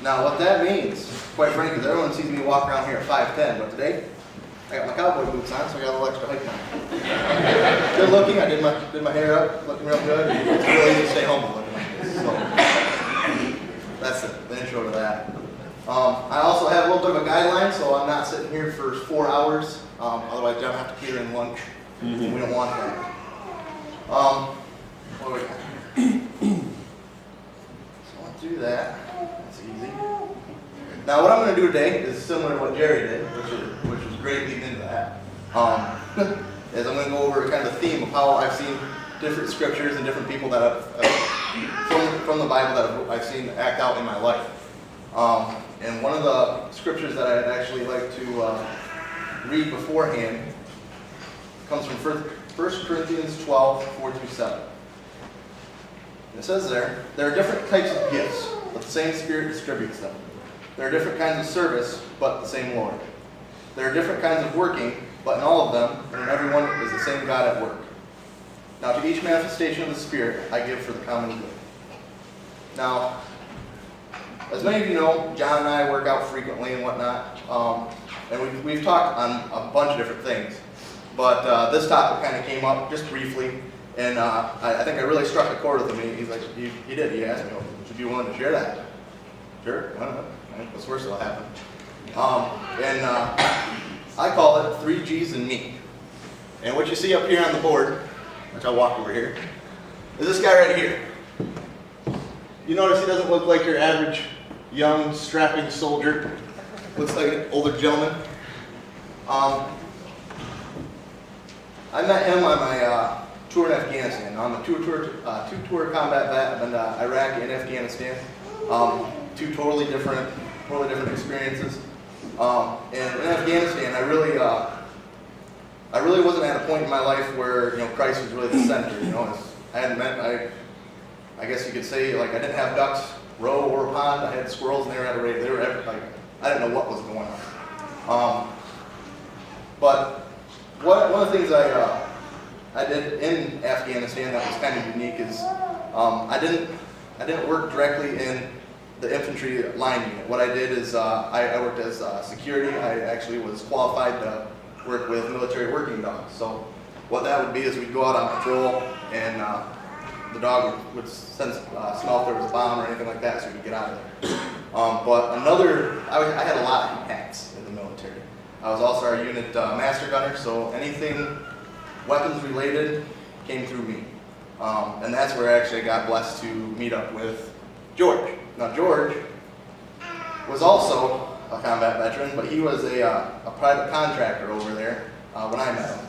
Now what that means, quite frankly, is everyone sees me walk around here at 5'10", but today, I got my cowboy boots on, so I got a little extra height now. Good looking, I did my hair up, looking real good. It's really easy to stay humble looking like this. So that's the intro to that. I also have a little bit of a guideline, so I'm not sitting here for 4 hours. Otherwise, John will have to cater in lunch. And we don't want that. What do we got? So I'll do that. That's easy. Now, what I'm going to do today is similar to what Jerry did, which was great leading into that. Is I'm going to go over kind of the theme of how I've seen different scriptures and different people that from the Bible that I've seen act out in my life. And one of the scriptures that I'd actually like to read beforehand comes from 1 Corinthians 12, 4-7. It says there are different types of gifts, but the same Spirit distributes them. There are different kinds of service, but the same Lord. There are different kinds of working, but in all of them, and in everyone, is the same God at work. Now to each manifestation of the Spirit, I give for the common good. Now, as many of you know, John and I work out frequently and whatnot, and we've talked on a bunch of different things. But this topic kind of came up just briefly, and I think I really struck a chord with him. He's like, he did. He asked me, would you be willing to share that? Sure, why not? What's worse that'll happen? And I call it 3 G's and me. And what you see up here on the board, which I'll walk over here, is this guy right here. You notice he doesn't look like your average young, strapping soldier. Looks like an older gentleman. I met him on my tour in Afghanistan. I'm a two-tour combat vet. I've been to Iraq and Afghanistan. Two totally different experiences. And in Afghanistan, I really wasn't at a point in my life where Christ was really the center. I guess you could say, like, I didn't have ducks row or a pond. I had squirrels, and they were at a rate. They were like, I didn't know what was going on. But one of the things I did in Afghanistan that was kind of unique is I didn't work directly in the infantry line unit. What I did is I worked as security. I actually was qualified to work with military working dogs. So what that would be is we'd go out on patrol, and the dog would smell if there was a bomb or anything like that, so we could get out of there. I had a lot of hats in the military. I was also our unit master gunner, so anything weapons related came through me. And that's where actually I got blessed to meet up with George. Now George was also a combat veteran, but he was a private contractor over there when I met him.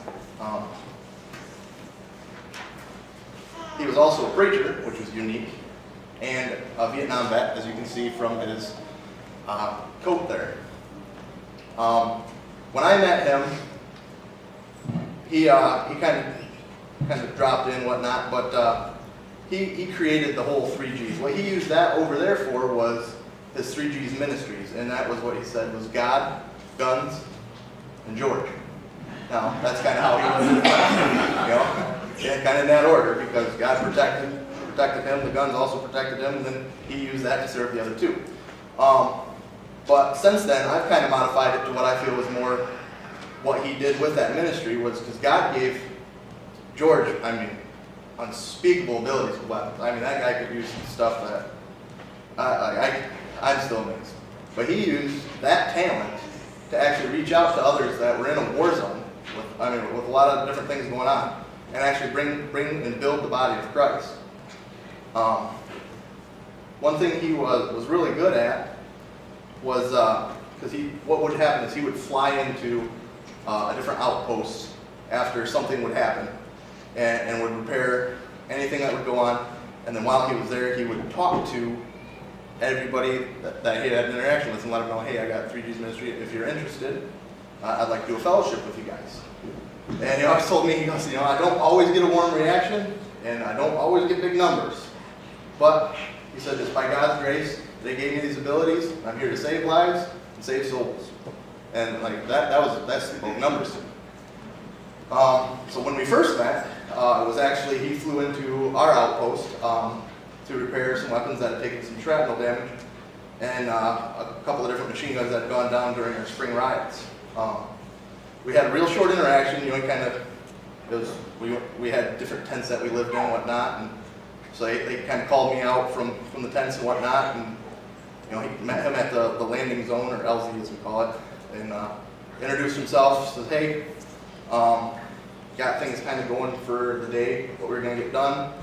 He was also a preacher, which was unique, and a Vietnam vet, as you can see from his coat there. When I met him, he kind of dropped in whatnot, but he created the whole 3 G's. What he used that over there for was his 3 G's ministries, and that was what he said was God, guns, and George. Now that's kind of how he lived his life, kind of in that order, because God protected him, the guns also protected him, and then he used that to serve the other two. But since then, I've kind of modified it to what I feel was more what he did with that ministry, was because God gave George, unspeakable abilities with weapons. That guy could use some stuff that I'm still amazed. But he used that talent to actually reach out to others that were in a war zone with a lot of different things going on, and actually bring and build the body of Christ. One thing he was really good at was because what would happen is he would fly into a different outpost after something would happen, and would repair anything that would go on. And then while he was there, he would talk to everybody that he had an interaction with and let them know, hey, I got 3 G's ministry. If you're interested, I'd like to do a fellowship with you guys. And he always told me, he goes, I don't always get a warm reaction, and I don't always get big numbers. But he said, it's by God's grace, they gave me these abilities. I'm here to save lives and save souls. And like that's the big numbers to me. So when we first met, it was actually, he flew into our outpost to repair some weapons that had taken some shrapnel damage. and a couple of different machine guns that had gone down during our spring riots. We had a real short interaction, you know, kind of, it was, we had different tents that we lived in and whatnot, and so they kind of called me out from the tents and whatnot, and you know, he met him at the landing zone, or LZ as we call it, and introduced himself, says, hey, got things kind of going for the day, what we were going to get done,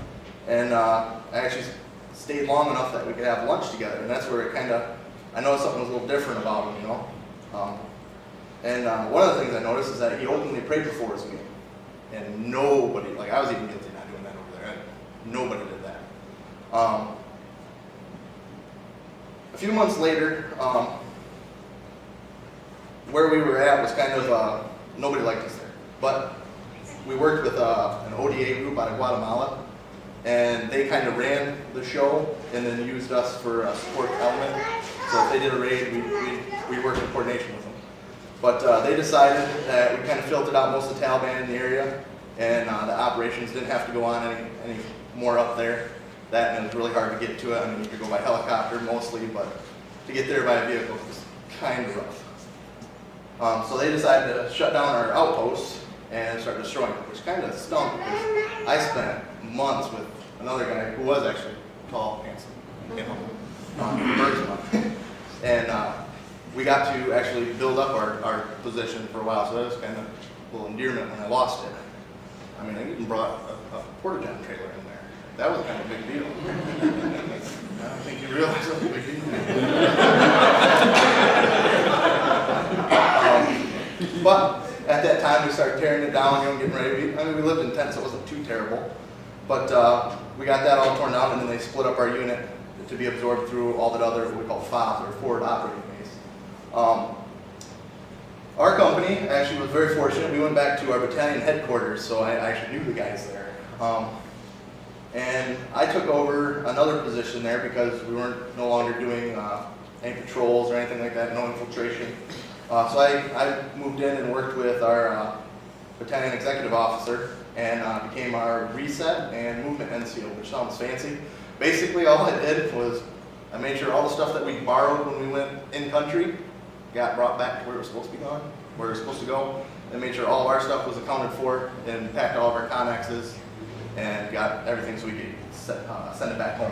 and I actually stayed long enough that we could have lunch together, and that's where it kind of, I noticed something was a little different about him, you know. One of the things I noticed is that he openly prayed before his meal, and nobody, like I was even guilty of not doing that over there, nobody did that. A few months later, where we were at was kind of, nobody liked us there, but we worked with an ODA group out of Guatemala, and they kind of ran the show and then used us for a support element. So if they did a raid, we worked in coordination with them. But they decided that we kind of filtered out most of the Taliban in the area, and the operations didn't have to go on any more up there. And it was really hard to get to it. I mean, you could go by helicopter mostly, but to get there by vehicle was kind of rough. So they decided to shut down our outposts and start destroying it, which kind of stunk because I spent months with another guy who was actually tall, handsome, you know, Bergsma. And we got to actually build up our position for a while, so that was kind of a little endearment when I lost it. I mean, I even brought a porta-john trailer in there. That was kind of a big deal. I don't think you realize it was a big deal. But at that time, we started tearing it down, you know, getting ready. I mean, we lived in tents, so it wasn't too terrible. But we got that all torn down, and then they split up our unit to be absorbed through all that other, what we call FOBs, or Forward Operating Base. Our company actually was very fortunate. We went back to our battalion headquarters, so I actually knew the guys there. And I took over another position there because we weren't no longer doing any patrols or anything like that, no infiltration. So I moved in and worked with our battalion executive officer and became our reset and movement NCO, which sounds fancy. Basically, all I did was I made sure all the stuff that we borrowed when we went in country got brought back to where it was supposed to be gone, where it was supposed to go, and made sure all of our stuff was accounted for and packed all of our connexes and got everything so we could send it back home.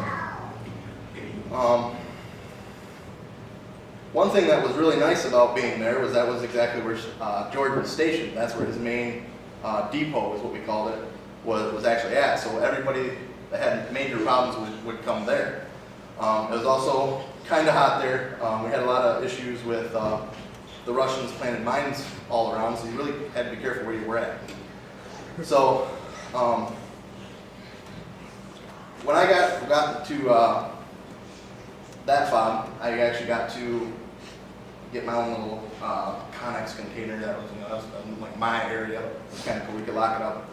One thing that was really nice about being there was that was exactly where George was stationed. That's where his main depot, is what we called it, was actually at. So everybody that had major problems would come there. It was also kind of hot there. We had a lot of issues with the Russians planted mines all around, so you really had to be careful where you were at. So when I got to that FOB, I actually got to get my own little Connex container that was, you know, that was like my area. It was kind of cool. We could lock it up.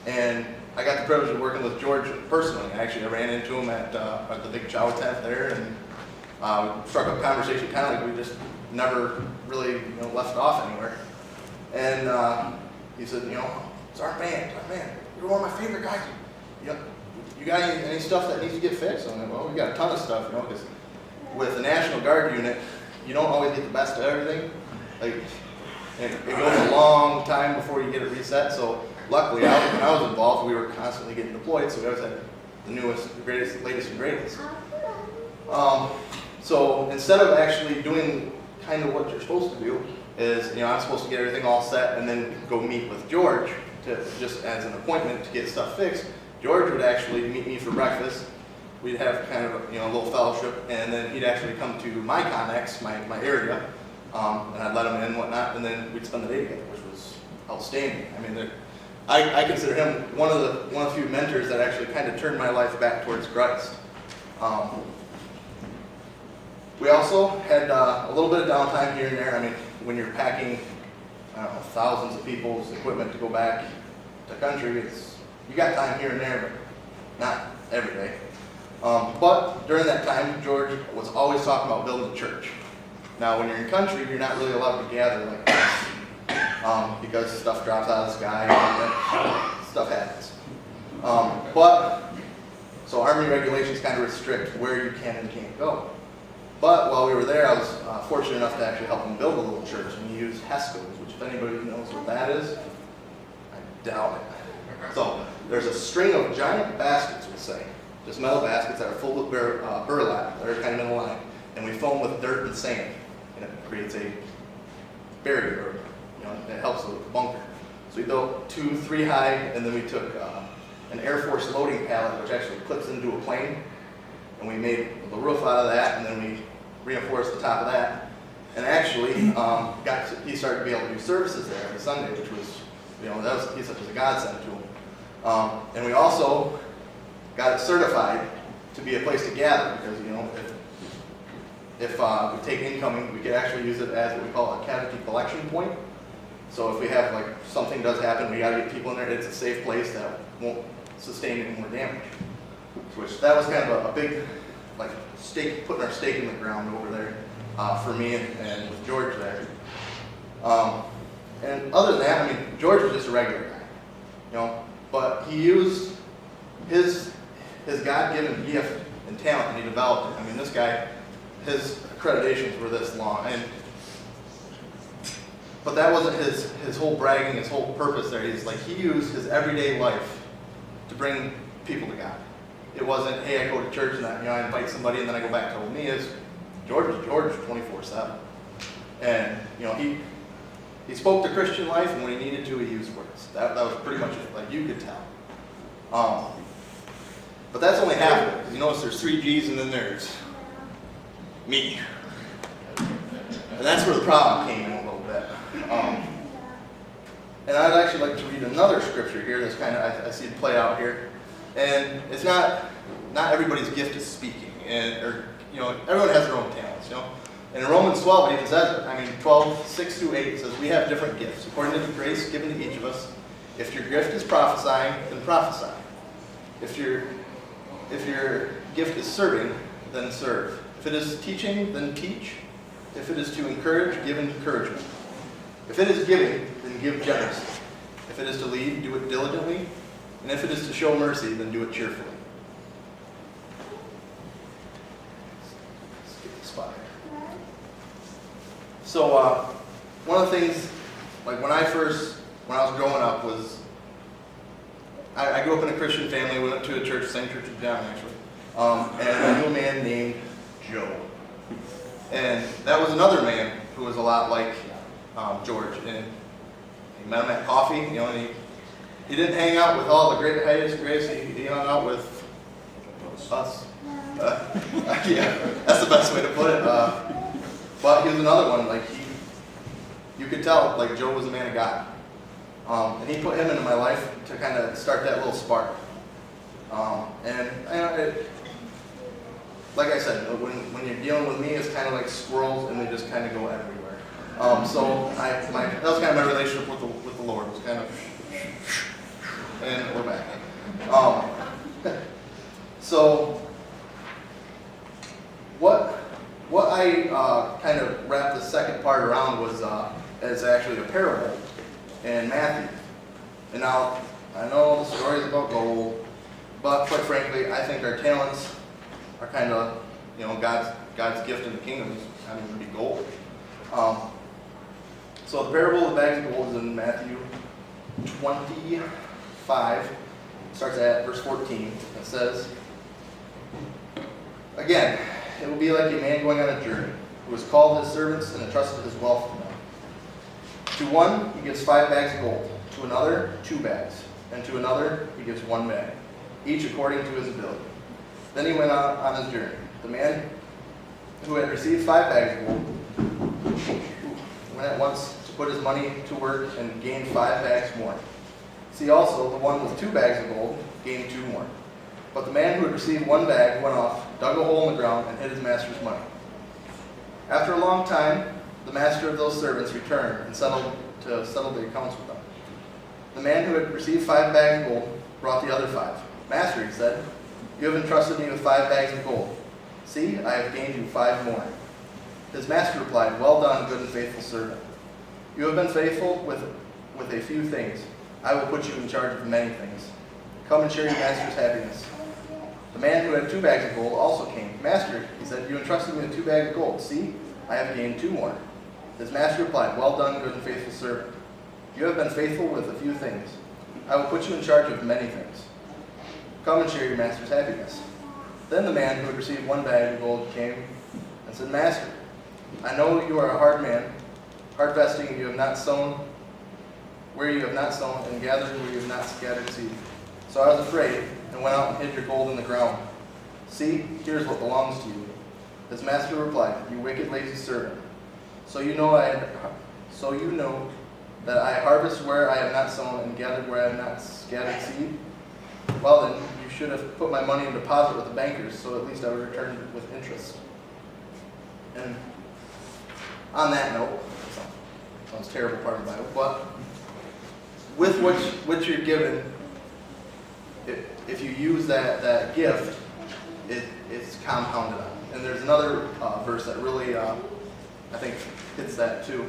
And I got the privilege of working with George personally. I ran into him at the big chow tent there, and struck up a conversation kind of like we just never really, you know, left off anywhere. And he said, you know, it's our band. You're one of my favorite guys. You got any stuff that needs to get fixed? I'm like, well, we got a ton of stuff, you know, because with the National Guard unit, you don't always get the best of everything. Like, it goes a long time before you get it reset. So luckily, when I was involved, we were constantly getting deployed, so we always had the newest, the greatest, latest and greatest. So instead of actually doing kind of what you're supposed to do, is, you know, I'm supposed to get everything all set and then go meet with George to just as an appointment to get stuff fixed. George would actually meet me for breakfast. We'd have kind of, you know, a little fellowship, and then he'd actually come to my Connex, my area, and I'd let him in and whatnot, and then we'd spend the day together, which was outstanding. I mean, I consider him one of the few mentors that actually kind of turned my life back towards Christ. We also had a little bit of downtime here and there. I mean, when you're packing, I don't know, thousands of people's equipment to go back to country, you got time here and there, but not every day. But during that time, George was always talking about building a church. Now, when you're in country, you're not really allowed to gather like this because stuff drops out of the sky and stuff happens. So Army regulations kind of restrict where you can and can't go. But while we were there, I was fortunate enough to actually help him build a little church, and he used HESCOs, which if anybody knows what that is, I doubt it. So there's a string of giant baskets, we'll say, just metal baskets that are full of burlap, that are kind of in a line, and we fill them with dirt and sand, and it creates a barrier, it helps with the bunker. So we built 2 3 high, and then we took an Air Force loading pallet, which actually clips into a plane, and we made the roof out of that, and then we reinforced the top of that. And actually, he started to be able to do services there every Sunday, which was, he's such a godsend to him. And we also got it certified to be a place to gather, because if we take incoming, we could actually use it as what we call a casualty collection point. So if we have, like, something does happen, we got to get people in there, it's a safe place that won't sustain any more damage. Which, that was kind of a big, like, stake, putting our stake in the ground over there for me and with George there. And other than that, George was just a regular guy, but he used his God-given gift and talent, and he developed it. This guy, his accreditations were this long, but that wasn't his whole bragging, his whole purpose there. He used his everyday life to bring people to God. It wasn't, hey, I go to church and I invite somebody and then I go back to old me. George was George 24/7. And he spoke the Christian life, and when he needed to, he used words. That was pretty much it, like you could tell. But that's only half of it, because you notice there's 3 G's and then there's me. And that's where the problem came in a little bit. And I'd actually like to read another scripture here that's kind of, I see it play out here. And it's not everybody's gift is speaking, everyone has their own talents, And in Romans 12, it even says it. 12, 6 through 8, it says, we have different gifts, according to the grace given to each of us. If your gift is prophesying, then prophesy. If your gift is serving, then serve. If it is teaching, then teach. If it is to encourage, give encouragement. If it is giving, then give generously. If it is to lead, do it diligently. And if it is to show mercy, then do it cheerfully. Let's get the spot here. So one of the things, like when I was growing up, was I grew up in a Christian family. We went to a church, same church as John actually, and I knew a man named Joe. And that was another man who was a lot like George. And he met him at coffee, and he didn't hang out with all the great highest grace. He hung out with us. Yeah, that's the best way to put it. But he was another one. You could tell, Joe was a man of God. And he put him into my life to kind of start that little spark. Like I said, when you're dealing with me, it's kind of like squirrels, and they just kind of go everywhere. So that was kind of my relationship with the Lord. It was kind of, and we're back. So what I kind of wrapped the second part around was is actually a parable in Matthew. And now I know the story is about gold, but quite frankly, I think our talents are kind of, God's gift in the kingdom is kind of going to be gold. So the parable of the bags of gold is in Matthew 25, starts at verse 14. It says, again, it will be like a man going on a journey, who has called his servants and entrusted his wealth to them. To one he gives 5 bags of gold, to another 2 bags, and to another he gives 1 bag, each according to his ability. Then he went on his journey. The man who had received 5 bags of gold went at once to put his money to work and gained 5 bags more. See also, the one with 2 bags of gold gained 2 more. But the man who had received 1 bag went off, dug a hole in the ground, and hid his master's money. After a long time, the master of those servants returned and settled the accounts with them. The man who had received 5 bags of gold brought the other 5. Master, he said, you have entrusted me with 5 bags of gold. See, I have gained you 5 more. His master replied, well done, good and faithful servant. You have been faithful with a few things. I will put you in charge of many things. Come and share your master's happiness. The man who had 2 bags of gold also came. Master, he said, you entrusted me with 2 bags of gold. See, I have gained 2 more. His master replied, well done, good and faithful servant. You have been faithful with a few things. I will put you in charge of many things. Come and share your master's happiness. Then the man who had received 1 bag of gold came and said, Master, I know you are a hard man, harvesting and you have not sown where you have not sown, and gathering where you have not scattered seed. So I was afraid, and went out and hid your gold in the ground. See, here's what belongs to you. His master replied, you wicked, lazy servant. So you know that I harvest where I have not sown, and gathered where I have not scattered seed? Well then, you should have put my money in deposit with the bankers, so at least I would return it with interest. And on that note, sounds terrible part of the Bible, but with what you're given, if you use that gift, it's compounded on. And there's another verse that really, I think, hits that too.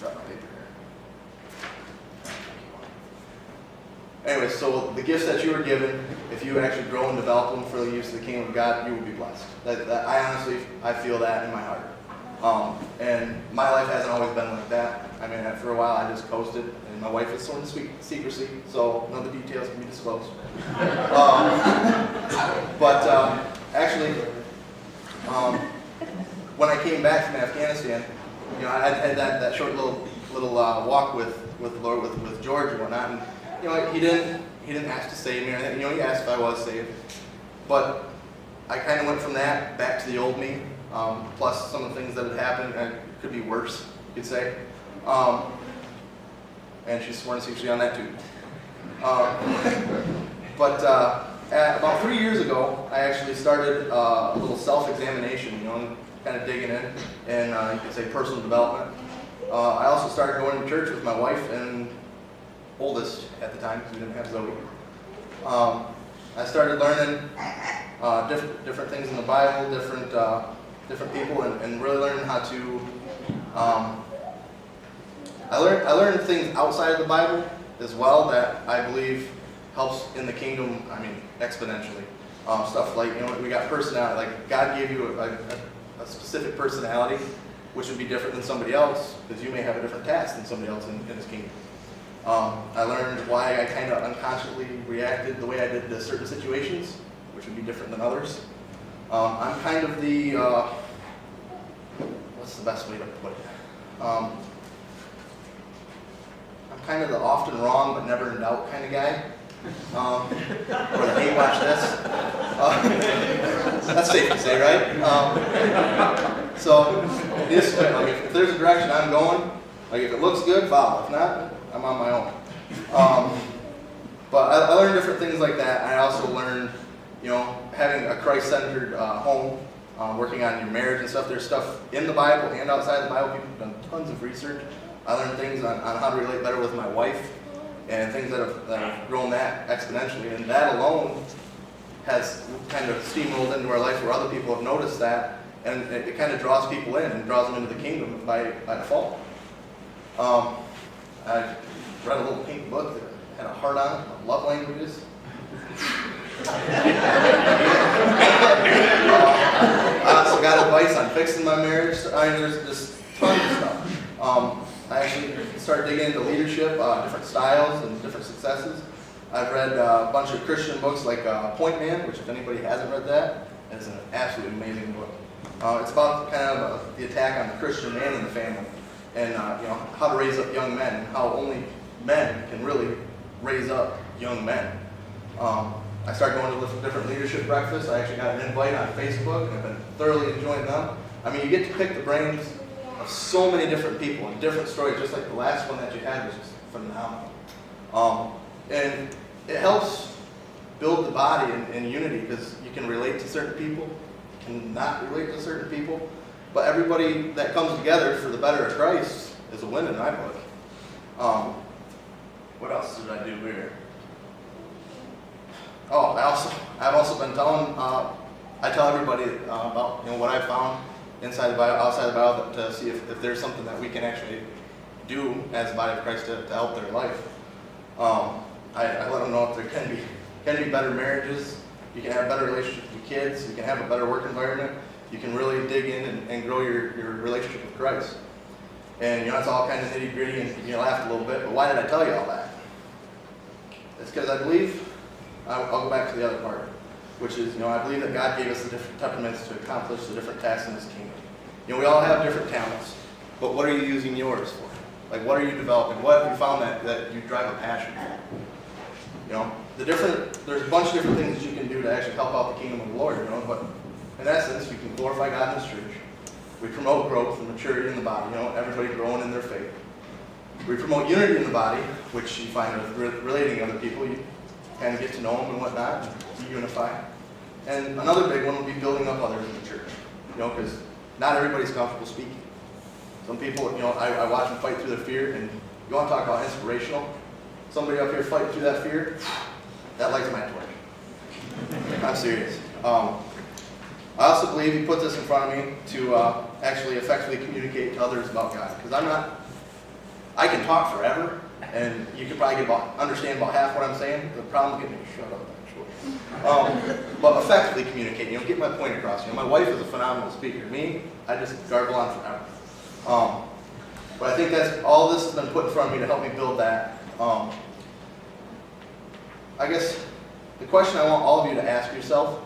Drop my paper here. Anyway, so the gifts that you were given, if you actually grow and develop them for the use of the kingdom of God, you will be blessed. I feel that in my heart. And my life hasn't always been like that. I mean, for a while I just coasted, and my wife is sworn to secrecy, so none of the details can be disclosed. Actually, when I came back from Afghanistan, I had that short little walk with the Lord, with George and whatnot, and he didn't ask to save me or anything. He asked if I was saved, but I kind of went from that back to the old me. Plus some of the things that had happened, and it could be worse, you could say. And she's sworn to secrecy on that too. About 3 years ago, I actually started a little self-examination, and kind of digging in, and you could say personal development. I also started going to church with my wife and oldest at the time, because we didn't have Zoe. I started learning different things in the Bible, different people, and really learning how to. I learned things outside of the Bible as well that I believe helps in the kingdom. I mean, exponentially. Stuff like we got personality. Like God gave you a specific personality, which would be different than somebody else, because you may have a different task than somebody else in His kingdom. I learned why I kind of unconsciously reacted the way I did to certain situations, which would be different than others. I'm kind of the, what's the best way to put it? I'm kind of the often wrong but never in doubt kind of guy. Or the hey, watch this. That's safe to say, right? So, if there's a direction I'm going, like if it looks good, follow. If not, I'm on my own. But I learned different things like that. I also learned, having a Christ-centered home, working on your marriage and stuff. There's stuff in the Bible and outside the Bible. People have done tons of research. I learned things on how to relate better with my wife, and things that have grown that exponentially. And that alone has kind of steamrolled into our life where other people have noticed that, and it kind of draws people in and draws them into the kingdom by default. I read a little pink book that had a heart on it, love languages. I also got advice on fixing my marriage. There's just tons of stuff. I actually started digging into leadership, different styles and different successes. I've read a bunch of Christian books like Point Man, which if anybody hasn't read that, is an absolutely amazing book. It's about kind of the attack on the Christian man and the family, and how to raise up young men, and how only men can really raise up young men. I started going to different leadership breakfasts. I actually got an invite on Facebook, and I've been thoroughly enjoying them. I mean, you get to pick the brains of so many different people and different stories, just like the last one that you had was just phenomenal. And it helps build the body in unity, because you can relate to certain people, you can not relate to certain people, but everybody that comes together for the better of Christ is a win in my book. What else did I do here? Oh, I've also been telling, I tell everybody about what I've found inside the Bible, outside the Bible, to see if there's something that we can actually do as the body of Christ to help their life. I let them know if there can be better marriages. You can have better relationships with kids. You can have a better work environment. You can really dig in and grow your relationship with Christ. And it's all kind of nitty gritty, and you laugh a little bit. But why did I tell you all that? It's because I believe, I'll go back to the other part, which is, I believe that God gave us the different temperaments to accomplish the different tasks in His kingdom. We all have different talents, but what are you using yours for? Like, what are you developing? What have you found that you drive a passion for? There's a bunch of different things that you can do to actually help out the kingdom of the Lord, but in essence, we can glorify God in His church. We promote growth and maturity in the body, everybody growing in their faith. We promote unity in the body, which you find with relating to other people. You kind of get to know them and whatnot, and you unify. And another big one would be building up others in the church, because not everybody's comfortable speaking. Some people, I watch them fight through their fear, and you want to talk about inspirational? Somebody up here fighting through that fear, that lights my torch. I'm serious. I also believe He put this in front of me to actually effectively communicate to others about God. Because I can talk forever, and you can probably understand about half what I'm saying. The problem is getting me to shut up, actually. But effectively communicate, get my point across. My wife is a phenomenal speaker. Me, I just garble on forever. But I think that's all this has been put in front of me to help me build that. I guess the question I want all of you to ask yourself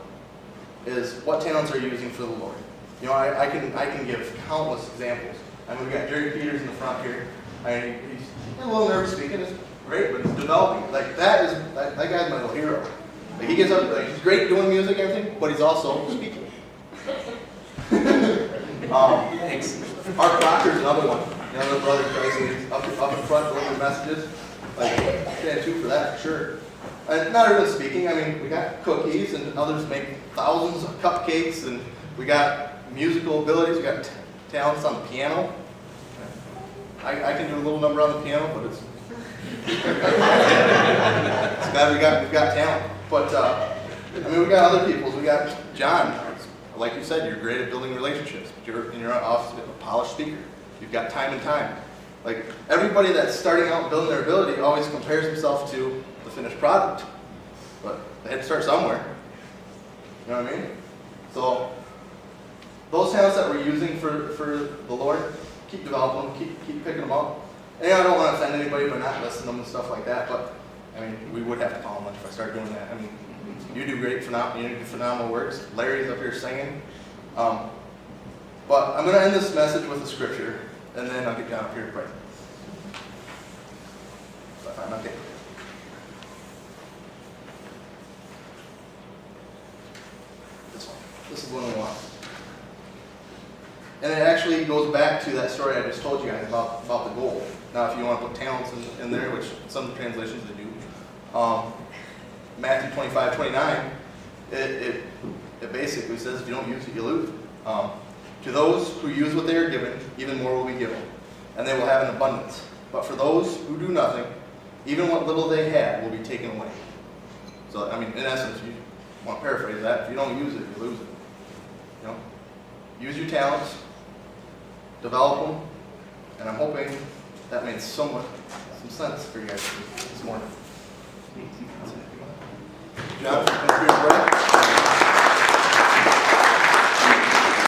is, what talents are you using for the Lord? I can give countless examples. We've got Jerry Peters in the front here. He's a little nervous speaking. It's great, but he's developing. Like, that guy's my little hero. Like, he gets up, he's great doing music and everything, but he's also speaking. Thanks. Art Proctor's another one. Another brother Christ, he's up in front delivering messages. Like, stand too for that, for sure. And not everyone's speaking. We got cookies, and others make thousands of cupcakes, and we got musical abilities. We got talents on the piano. I can do a little number on the piano, but it's glad we've got talent. But we got other people's. We got John. Like you said, you're great at building relationships. But you're obviously a polished speaker. You've got time and time. Like, everybody that's starting out and building their ability always compares himself to the finished product. But they had to start somewhere. You know what I mean? So, those talents that we're using for the Lord, keep developing them, keep picking them up. And I don't want to offend anybody by not listing them and stuff like that, but we would have to call them lunch if I started doing that. You do great, phenomenal works. Larry's up here singing. But I'm going to end this message with a scripture, and then I'll get down up here to pray. Okay. This is one we want. And it actually goes back to that story I just told you guys about the goal. Now, if you want to put talents in there, which some translations they do, Matthew 25:29, it basically says if you don't use it, you lose it. To those who use what they are given, even more will be given, and they will have an abundance. But for those who do nothing, even what little they had will be taken away. So, in essence, you want to paraphrase that, if you don't use it, you lose it. Use your talents, develop them, and I'm hoping that made some sense for you guys this morning. John?